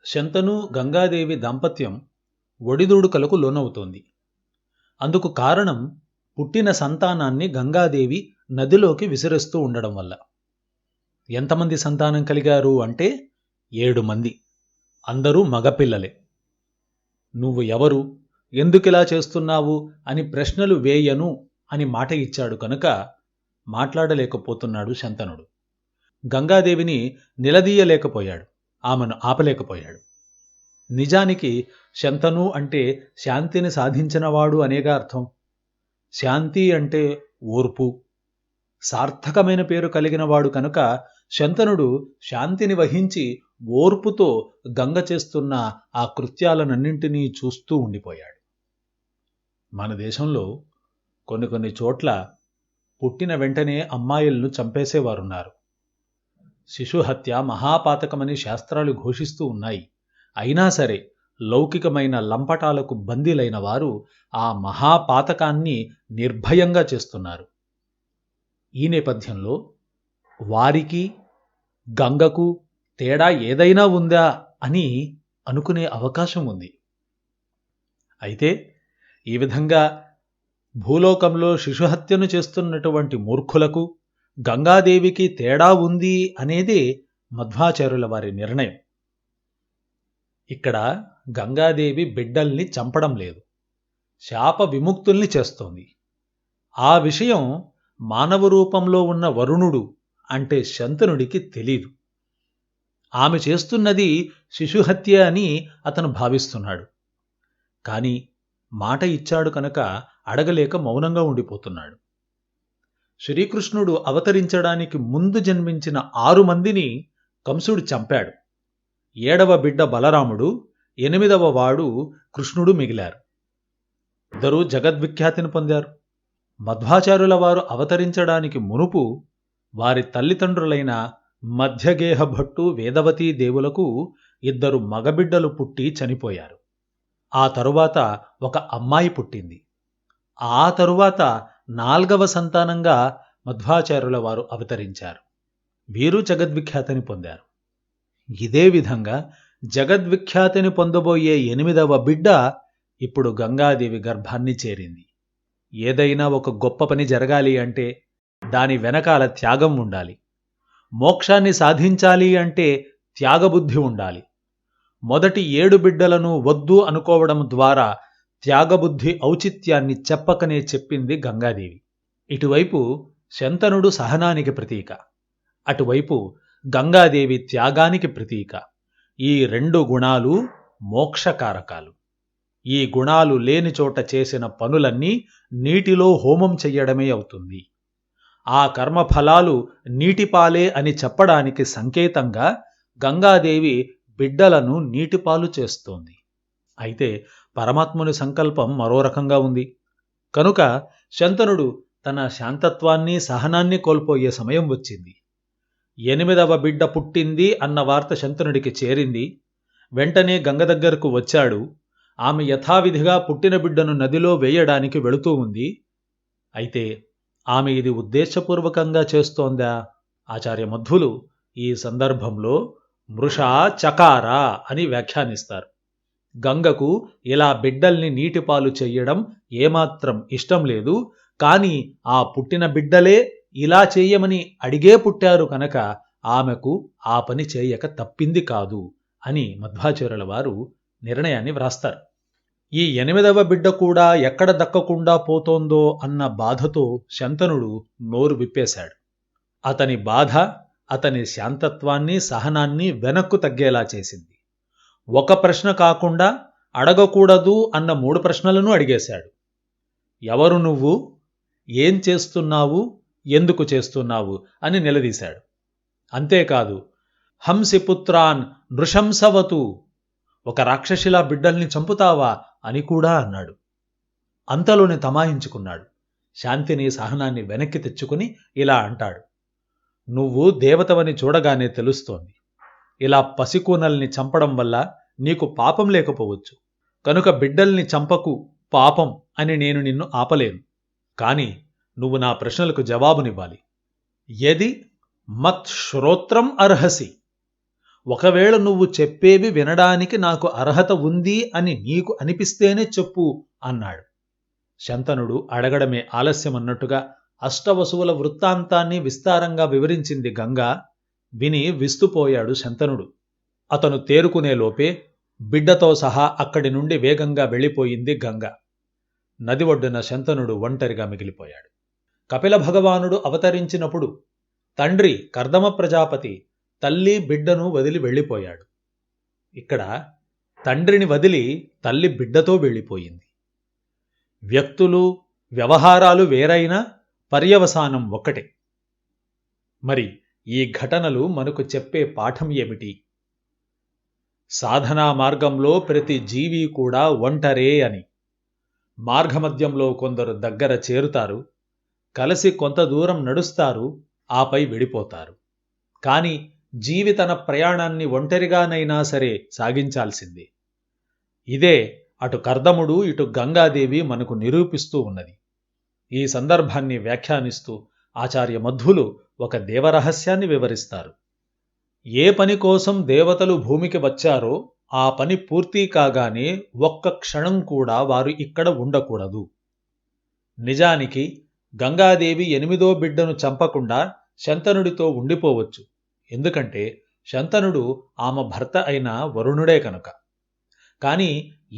శంతను గంగాదేవి దాంపత్యం ఒడిదుడుకులకు లోనవుతోంది. అందుకు కారణం పుట్టిన సంతానాన్ని గంగాదేవి నదిలోకి విసిరేస్తూ ఉండడం వల్ల. ఎంతమంది సంతానం కలిగారు అంటే 7 మంది. అందరూ మగపిల్లలే. నువ్వు ఎవరు, ఎందుకిలా చేస్తున్నావు అని ప్రశ్నలు వేయను అని మాట ఇచ్చాడు కనుక మాట్లాడలేకపోతున్నాడు శంతనుడు. గంగాదేవిని నిలదీయలేకపోయాడు, ఆమెను ఆపలేకపోయాడు. నిజానికి శంతను అంటే శాంతిని సాధించినవాడు అనేగా అర్థం. శాంతి అంటే ఓర్పు, సార్థకమైన పేరు కలిగినవాడు కనుక శంతనుడు శాంతిని వహించి ఓర్పుతో గంగ చేస్తున్న ఆ కృత్యాలనన్నింటినీ చూస్తూ ఉండిపోయాడు. మన దేశంలో కొన్ని చోట్ల పుట్టిన వెంటనే అమ్మాయిలను చంపేసేవారున్నారు. శిశుహత్య మహాపాతకమని శాస్త్రాలు ఘోషిస్తూ ఉన్నాయి. అయినా సరే లౌకికమైన లంపటాలకు బందీలైన వారు ఆ మహాపాతకాన్ని నిర్భయంగా చేస్తున్నారు. ఈ నేపథ్యంలో వారికి గంగకు తేడా ఏదైనా ఉందా అని అనుకునే అవకాశం ఉంది. అయితే ఈ విధంగా భూలోకంలో శిశుహత్యను చేస్తున్నటువంటి మూర్ఖులకు గంగాదేవికి తేడా ఉంది అనేదే మధ్వాచార్యుల వారి నిర్ణయం. ఇక్కడ గంగాదేవి బిడ్డల్ని చంపడం లేదు, శాప విముక్తుల్ని చేస్తోంది. ఆ విషయం మానవ రూపంలో ఉన్న వరుణుడు అంటే శంతనుడికి తెలీదు. ఆమె చేస్తున్నది శిశుహత్య అని అతను భావిస్తున్నాడు. కానీ మాట ఇచ్చాడు కనుక అడగలేక మౌనంగా ఉండిపోతున్నాడు. శ్రీకృష్ణుడు అవతరించడానికి ముందు జన్మించిన 6 మందిని కంసుడు చంపాడు. 7వ బిడ్డ బలరాముడు, 8వ వాడు కృష్ణుడు మిగిలారు. ఇద్దరూ జగద్విఖ్యాతిని పొందారు. మధ్వాచార్యుల వారు అవతరించడానికి మునుపు వారి తల్లిదండ్రులైన మధ్యగేహ భట్టు, వేదవతీ దేవులకు 2 మగబిడ్డలు పుట్టి చనిపోయారు. ఆ తరువాత ఒక అమ్మాయి పుట్టింది. ఆ తరువాత 4వ సంతానంగా మధ్వాచార్యుల వారు అవతరించారు. వీరు జగద్విఖ్యాతిని పొందారు. ఇదే విధంగా జగద్విఖ్యాతిని పొందబోయే 8వ బిడ్డ ఇప్పుడు గంగాదేవి గర్భాన్ని చేరింది. ఏదైనా ఒక గొప్ప పని జరగాలి అంటే దాని వెనకాల త్యాగం ఉండాలి. మోక్షాన్ని సాధించాలి అంటే త్యాగబుద్ధి ఉండాలి. మొదటి 7 బిడ్డలను వద్దు అనుకోవడం ద్వారా త్యాగబుద్ధి ఔచిత్యాన్ని చెప్పకనే చెప్పింది గంగాదేవి. ఇటువైపు శంతనుడు సహనానికి ప్రతీక, అటువైపు గంగాదేవి త్యాగానికి ప్రతీక. ఈ 2 గుణాలు మోక్షకారకాలు. ఈ గుణాలు లేని చోట చేసిన పనులన్నీ నీటిలో హోమం చెయ్యడమే అవుతుంది. ఆ కర్మఫలాలు నీటిపాలే అని చెప్పడానికి సంకేతంగా గంగాదేవి బిడ్డలను నీటిపాలు చేస్తోంది. అయితే పరమాత్ముని సంకల్పం మరో రకంగా ఉంది. కనుక శంతనుడు తన శాంతత్వాన్ని, సహనాన్ని కోల్పోయే సమయం వచ్చింది. 8వ బిడ్డ పుట్టింది అన్న వార్త శంతనుడికి చేరింది. వెంటనే గంగ దగ్గరకు వచ్చాడు. ఆమె యథావిధిగా పుట్టిన బిడ్డను నదిలో వేయడానికి వెళుతూ ఉంది. అయితే ఆమె ఇది ఉద్దేశపూర్వకంగా చేస్తోందా? ఆచార్య మధ్వులు ఈ సందర్భంలో మృషా చకార అని వ్యాఖ్యానిస్తారు. గంగకు ఇలా బిడ్డల్ని నీటిపాలు చెయ్యడం ఏమాత్రం ఇష్టం లేదు. కానీ ఆ పుట్టిన బిడ్డలే ఇలా చెయ్యమని అడిగే పుట్టారు కనుక ఆమెకు ఆ పని చేయక తప్పింది కాదు అని మధ్వాచార్యుల వారు నిర్ణయాన్ని వ్రాస్తారు. ఈ 8వ బిడ్డ కూడా ఎక్కడ దక్కకుండా పోతోందో అన్న బాధతో శంతనుడు నోరు విప్పేశాడు. అతని బాధ అతని శాంతత్వాన్ని, సహనాన్ని వెనక్కు తగ్గేలా చేసింది. ఒక ప్రశ్న కాకుండా అడగకూడదు అన్న 3 ప్రశ్నలను అడిగేశాడు. ఎవరు నువ్వు, ఏం చేస్తున్నావు, ఎందుకు చేస్తున్నావు అని నిలదీశాడు. అంతేకాదు హంసిపుత్రాన్ నృశంసవతు, ఒక రాక్షసిలా బిడ్డల్ని చంపుతావా అని కూడా అన్నాడు. అంతలోనే తమాయించుకున్నాడు. శాంతిని, సహనాన్ని వెనక్కి తెచ్చుకుని ఇలా అంటాడు. నువ్వు దేవతవని చూడగానే తెలుస్తోంది. ఇలా పసికూనల్ని చంపడం వల్ల నీకు పాపం లేకపోవచ్చు, కనుక బిడ్డల్ని చంపకు, పాపం అని నేను నిన్ను ఆపలేను. కాని నువ్వు నా ప్రశ్నలకు జవాబునివ్వాలి. యది మత్ శ్రోత్రం అర్హసి, ఒకవేళ నువ్వు చెప్పేవి వినడానికి నాకు అర్హత ఉంది అని నీకు అనిపిస్తేనే చెప్పు అన్నాడు. శంతనుడు అడగడమే ఆలస్యమన్నట్టుగా అష్టవసువుల వృత్తాంతాన్ని విస్తారంగా వివరించింది గంగ. విని విస్తుపోయాడు శంతనుడు. అతను తేరుకునేలోపే బిడ్డతో సహా అక్కడి నుండి వేగంగా వెళ్ళిపోయింది గంగ. నది ఒడ్డున శంతనుడు ఒంటరిగా మిగిలిపోయాడు. కపిల భగవానుడు అవతరించినప్పుడు తండ్రి కర్దమ ప్రజాపతి తల్లి బిడ్డను వదిలి వెళ్ళిపోయాడు. ఇక్కడ తండ్రిని వదిలి తల్లి బిడ్డతో వెళ్ళిపోయింది. వ్యక్తులు వ్యవహారాలు వేరైనా పర్యవసానం ఒక్కటే. మరి ఈ ఘటనలు మనకు చెప్పే పాఠం ఏమిటి? సాధనా మార్గంలో ప్రతి జీవి కూడా ఒంటరే అని. మార్గమధ్యంలో కొందరు దగ్గర చేరుతారు, కలిసి కొంత దూరం నడుస్తారు, ఆపై విడిపోతారు. కాని జీవి తన ప్రయాణాన్ని ఒంటరిగానైనా సరే సాగించాల్సిందే. ఇదే అటు కర్దముడు ఇటు గంగాదేవి మనకు నిరూపిస్తూ ఉన్నది. ఈ సందర్భాన్ని వ్యాఖ్యానిస్తూ ఆచార్య మధ్వులు ఒక దేవరహస్యాన్ని వివరిస్తారు. ఏ పని కోసం దేవతలు భూమికి వచ్చారో ఆ పని పూర్తి కాగానే ఒక్క క్షణం కూడా వారు ఇక్కడ ఉండకూడదు. నిజానికి గంగాదేవి 8వ బిడ్డను చంపకుండా శంతనుడితో ఉండిపోవచ్చు. ఎందుకంటే శంతనుడు ఆమె భర్త అయిన వరుణుడే కనుక. కాని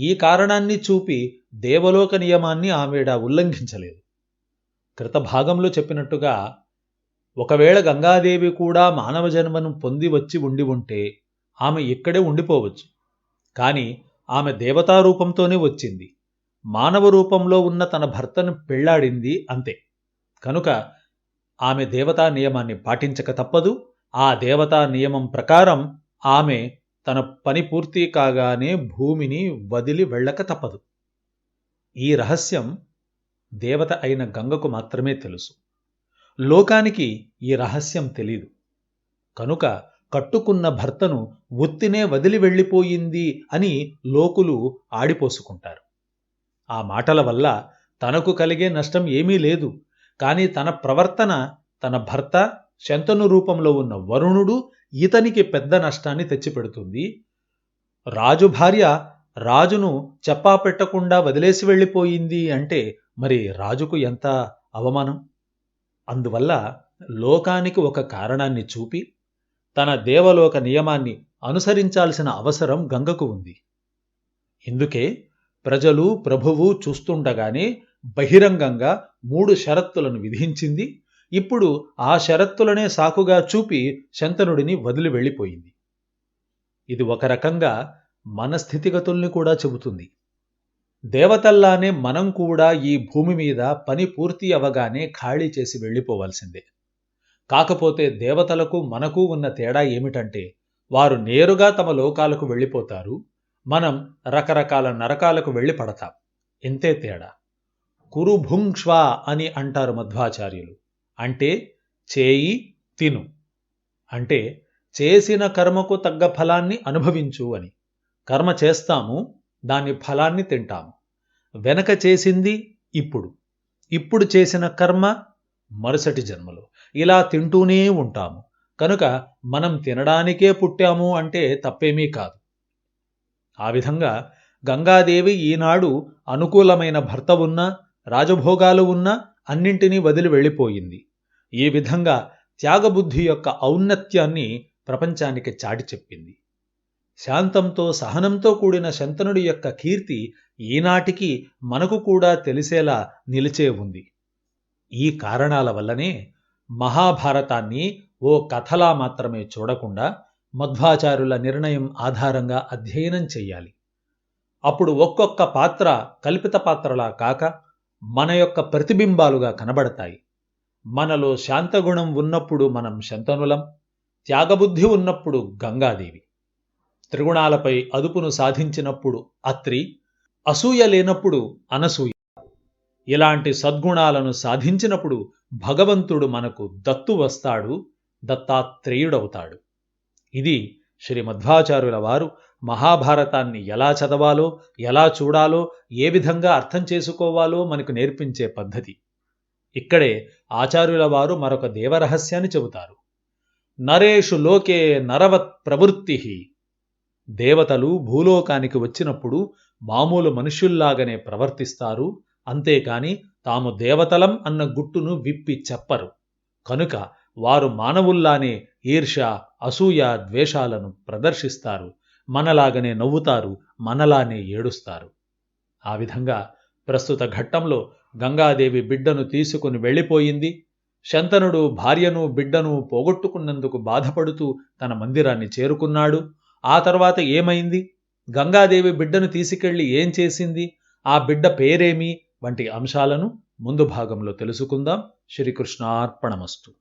ఈ కారణాన్ని చూపి దేవలోక నియమాన్ని ఆమెడ ఉల్లంఘించలేదు. కృతభాగంలో చెప్పినట్టుగా ఒకవేళ గంగాదేవి కూడా మానవ జన్మను పొంది వచ్చి ఉండి ఉంటే ఆమె ఇక్కడే ఉండిపోవచ్చు. కాని ఆమె దేవతారూపంతోనే వచ్చింది. మానవ రూపంలో ఉన్న తన భర్తను పెళ్లాడింది, అంతే. కనుక ఆమె దేవతా నియమాన్ని పాటించక తప్పదు. ఆ దేవతా నియమం ప్రకారం ఆమె తన పని పూర్తి కాగానే భూమిని వదిలి వెళ్ళక తప్పదు. ఈ రహస్యం దేవత అయిన గంగకు మాత్రమే తెలుసు. లోకానికి ఈ రహస్యం తెలీదు. కనుక కట్టుకున్న భర్తను ఉత్తినే వదిలి వెళ్ళిపోయింది అని లోకులు ఆడిపోసుకుంటారు. ఆ మాటల వల్ల తనకు కలిగే నష్టం ఏమీ లేదు. కాని తన ప్రవర్తన, తన భర్త శంతను రూపంలో ఉన్న వరుణుడు ఇతనికి పెద్ద నష్టాన్ని తెచ్చిపెడుతుంది. రాజు భార్య రాజును చెప్పా పెట్టకుండా వదిలేసి వెళ్ళిపోయింది అంటే మరి రాజుకు ఎంత అవమానం. అందువల్ల లోకానికి ఒక కారణాన్ని చూపి తన దేవలోక నియమాన్ని అనుసరించాల్సిన అవసరం గంగకు ఉంది. ఇందుకే ప్రజలు ప్రభువు చూస్తుండగానే బహిరంగంగా 3 షరత్తులను విధించింది. ఇప్పుడు ఆ షరత్తులనే సాకుగా చూపి శంతనుడిని వదిలి వెళ్ళిపోయింది. ఇది ఒక రకంగా మన స్థితిగతుల్ని కూడా చెబుతుంది. దేవతల్లానే మనం కూడా ఈ భూమి మీద పని పూర్తి అవగానే ఖాళీ చేసి వెళ్ళిపోవాల్సిందే. కాకపోతే దేవతలకు మనకు ఉన్న తేడా ఏమిటంటే వారు నేరుగా తమ లోకాలకు వెళ్ళిపోతారు, మనం రకరకాల నరకాలకు వెళ్ళి పడతాం. ఇంతే తేడా. కురుభుంక్ష్వా అని అంటారు మధ్వాచార్యులు. అంటే చేయి తిను, అంటే చేసిన కర్మకు తగ్గ ఫలాన్ని అనుభవించు అని. కర్మ చేస్తాము, దాని ఫలాన్ని తింటాము. వెనక చేసింది ఇప్పుడు చేసిన కర్మ మరుసటి జన్మలో, ఇలా తింటూనే ఉంటాము. కనుక మనం తినడానికే పుట్టాము అంటే తప్పేమీ కాదు. ఆ విధంగా గంగాదేవి ఈనాడు అనుకూలమైన భర్త ఉన్నా, రాజభోగాలు ఉన్నా అన్నింటినీ వదిలి వెళ్ళిపోయింది. ఈ విధంగా త్యాగబుద్ధి యొక్క ఔన్నత్యాన్ని ప్రపంచానికి చాటి చెప్పింది. శాంతంతో సహనంతో కూడిన శంతనుడి యొక్క కీర్తి ఈనాటికి మనకు కూడా తెలిసేలా నిలిచే ఉంది. ఈ కారణాల వల్లనే మహాభారతాన్ని ఓ కథలా మాత్రమే చూడకుండా మధ్వాచార్యుల నిర్ణయం ఆధారంగా అధ్యయనం చెయ్యాలి. అప్పుడు ఒక్కొక్క పాత్ర కల్పిత పాత్రలా కాక మన యొక్క ప్రతిబింబాలుగా కనబడతాయి. మనలో శాంతగుణం ఉన్నప్పుడు మనం శంతనులం, త్యాగబుద్ధి ఉన్నప్పుడు గంగాదేవి, త్రిగుణాలపై అదుపును సాధించినప్పుడు అత్రి, అసూయ లేనప్పుడు అనసూయ. ఇలాంటి సద్గుణాలను సాధించినప్పుడు భగవంతుడు మనకు దత్తు వస్తాడు, దత్తాత్రేయుడవుతాడు. ఇది శ్రీ మధ్వాచార్యుల వారు మహాభారతాన్ని ఎలా చదవాలో, ఎలా చూడాలో, ఏ విధంగా అర్థం చేసుకోవాలో మనకు నేర్పించే పద్ధతి. ఇక్కడే ఆచార్యుల వారు మరొక దేవరహస్యాన్ని చెబుతారు. నరేషు లోకే నరవత్ ప్రవృత్తి. దేవతలు భూలోకానికి వచ్చినప్పుడు మామూలు మనుష్యుల్లాగానే ప్రవర్తిస్తారు, అంతేకాని తాము దేవతలం అన్న గుట్టును విప్పి చెప్పరు. కనుక వారు మానవుల్లానే ఈర్ష్య, అసూయ, ద్వేషాలను ప్రదర్శిస్తారు. మనలాగనే నవ్వుతారు, మనలానే ఏడుస్తారు. ఆ విధంగా ప్రస్తుత ఘట్టంలో గంగాదేవి బిడ్డను తీసుకుని వెళ్ళిపోయింది. శంతనుడు భార్యను బిడ్డను పోగొట్టుకున్నందుకు బాధపడుతూ తన మందిరాన్ని చేరుకున్నాడు. ఆ తర్వాత ఏమైంది, గంగాదేవి బిడ్డను తీసుకెళ్లి ఏం చేసింది, ఆ బిడ్డ పేరేమి వంటి అంశాలను ముందు భాగంలో తెలుసుకుందాం. శ్రీకృష్ణార్పణమస్తు.